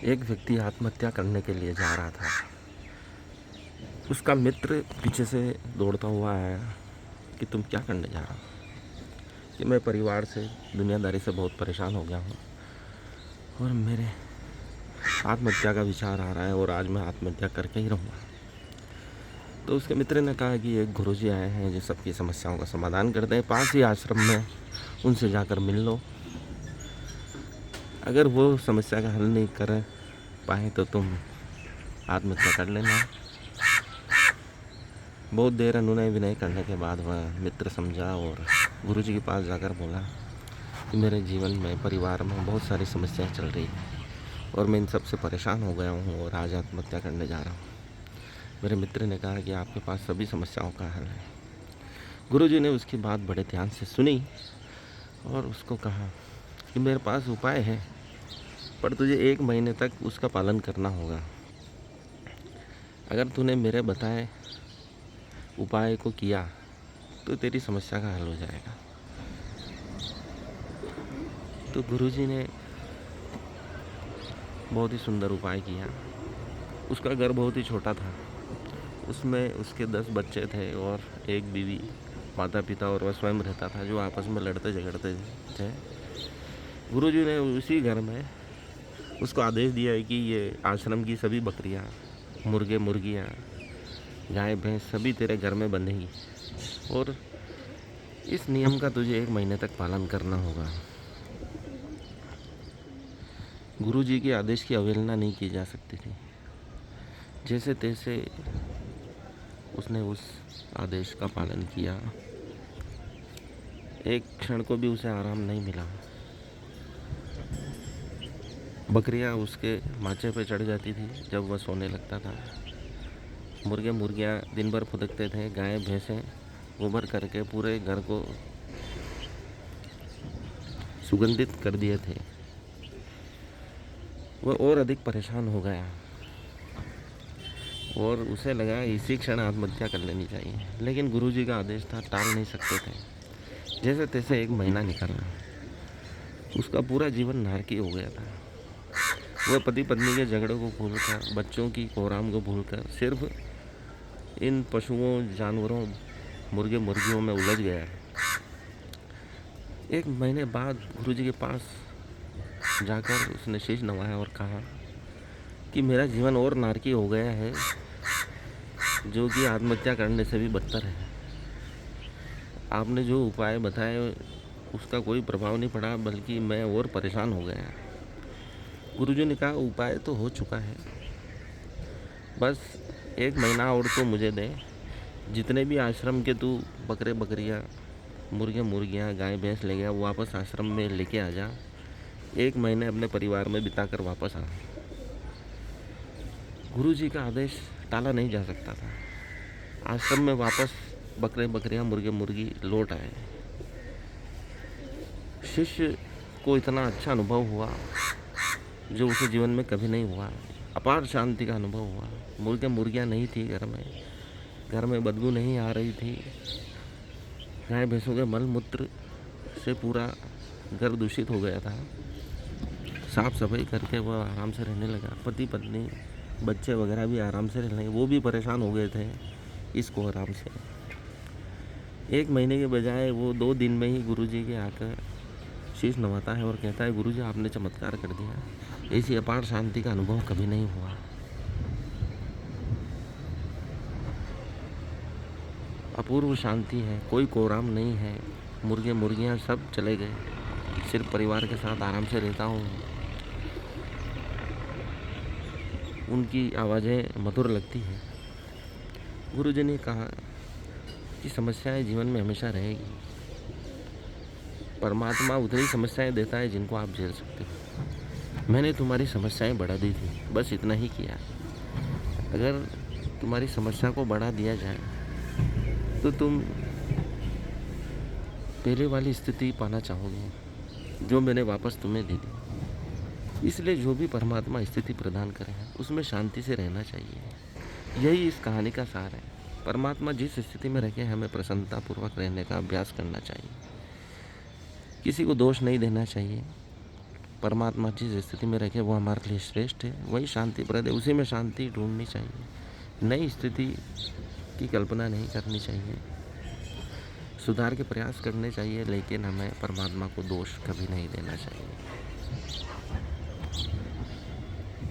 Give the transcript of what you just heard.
एक व्यक्ति आत्महत्या करने के लिए जा रहा था। उसका मित्र पीछे से दौड़ता हुआ आया कि तुम क्या करने जा रहा हो। कि मैं परिवार से, दुनियादारी से बहुत परेशान हो गया हूँ और मेरे आत्महत्या का विचार आ रहा है और आज मैं आत्महत्या करके ही रहूँगा। तो उसके मित्र ने कहा कि एक गुरुजी आए हैं जो सबकी समस्याओं का समाधान करते हैं, पास ही आश्रम में, उनसे जाकर मिल लो। अगर वो समस्या का हल नहीं कर पाए तो तुम आत्महत्या कर लेना। बहुत देर अनुनय विनय करने के बाद वह मित्र समझा और गुरुजी के पास जाकर बोला कि मेरे जीवन में, परिवार में बहुत सारी समस्याएं चल रही हैं और मैं इन सब से परेशान हो गया हूँ और आज आत्महत्या करने जा रहा हूँ। मेरे मित्र ने कहा कि आपके पास सभी समस्याओं का हल है। गुरुजी ने उसकी बात बड़े ध्यान से सुनी और उसको कहा कि मेरे पास उपाय है, पर तुझे 1 महीने तक उसका पालन करना होगा। अगर तूने मेरे बताए उपाय को किया तो तेरी समस्या का हल हो जाएगा। तो गुरुजी ने बहुत ही सुंदर उपाय किया। उसका घर बहुत ही छोटा था, उसमें उसके 10 बच्चे थे और एक बीवी, माता पिता और वह स्वयं रहता था, जो आपस में लड़ते झगड़ते थे। गुरुजी ने उसी घर में उसको आदेश दिया है कि ये आश्रम की सभी बकरियां, मुर्गे मुर्गियां, गाय भैंस सभी तेरे घर में बंधेगी और इस नियम का तुझे 1 महीने तक पालन करना होगा। गुरुजी के आदेश की अवहेलना नहीं की जा सकती थी। जैसे तैसे उसने उस आदेश का पालन किया। एक क्षण को भी उसे आराम नहीं मिला। बकरियां उसके माचे पे चढ़ जाती थी जब वह सोने लगता था। मुर्गे मुर्गियां दिन भर फुदकते थे। गाय भैंसें गोबर करके पूरे घर को सुगंधित कर दिए थे। वह और अधिक परेशान हो गया और उसे लगा इसी क्षण आत्महत्या कर लेनी चाहिए, लेकिन गुरुजी का आदेश था, टाल नहीं सकते थे। जैसे तैसे 1 महीना निकला। उसका पूरा जीवन नारकी हो गया था। वह पति पत्नी के झगड़ों को भूलकर, बच्चों की कोराम को भूलकर सिर्फ इन पशुओं, जानवरों, मुर्गे मुर्गियों में उलझ गया। 1 महीने बाद गुरुजी के पास जाकर उसने शीश नवाया और कहा कि मेरा जीवन और नारकी हो गया है, जो कि आत्महत्या करने से भी बदतर है। आपने जो उपाय बताए उसका कोई प्रभाव नहीं पड़ा, बल्कि मैं और परेशान हो गया। गुरुजी ने कहा उपाय तो हो चुका है, बस 1 महीना और तो मुझे दे। जितने भी आश्रम के तू बकरे बकरियाँ, मुर्गे मुर्गियाँ, गाय भैंस ले गया, वो वापस आश्रम में लेके आ जा। 1 महीने अपने परिवार में बिताकर वापस आ। गुरुजी का आदेश टाला नहीं जा सकता था। आश्रम में वापस बकरे बकरियाँ, मुर्गे मुर्गी लौट आए। शिष्य को इतना अच्छा अनुभव हुआ जो उसे जीवन में कभी नहीं हुआ। अपार शांति का अनुभव हुआ। मुर्गे मुर्गियाँ नहीं थी घर में बदबू नहीं आ रही थी। गाय भैंसों के मल मूत्र से पूरा घर दूषित हो गया था। साफ सफाई करके वह आराम से रहने लगा। पति पत्नी बच्चे वगैरह भी आराम से रहने लगे। वो भी परेशान हो गए थे इसको आराम से। 1 महीने के बजाय वो 2 दिन में ही गुरुजी के आकर शीश नवाता है और कहता है, गुरुजी आपने चमत्कार कर दिया। ऐसी अपार शांति का अनुभव कभी नहीं हुआ। अपूर्व शांति है, कोई कोराम नहीं है। मुर्गे मुर्गियाँ सब चले गए, सिर्फ परिवार के साथ आराम से रहता हूँ। उनकी आवाज़ें मधुर लगती हैं। गुरुजी ने कहा कि समस्याएं जीवन में हमेशा रहेगी। परमात्मा उतनी समस्याएं देता है जिनको आप झेल सकते हो। मैंने तुम्हारी समस्याएं बढ़ा दी थी, बस इतना ही किया। अगर तुम्हारी समस्या को बढ़ा दिया जाए तो तुम पहले वाली स्थिति पाना चाहोगे जो मैंने वापस तुम्हें दे दी। इसलिए जो भी परमात्मा स्थिति प्रदान करे उसमें शांति से रहना चाहिए। यही इस कहानी का सार है। परमात्मा जिस स्थिति में रखे हमें प्रसन्नतापूर्वक रहने का अभ्यास करना चाहिए। किसी को दोष नहीं देना चाहिए। परमात्मा जिस स्थिति में रखे वो हमारे लिए श्रेष्ठ है, वही शांतिप्रद है, उसी में शांति ढूंढनी चाहिए। नई स्थिति की कल्पना नहीं करनी चाहिए, सुधार के प्रयास करने चाहिए, लेकिन हमें परमात्मा को दोष कभी नहीं देना चाहिए।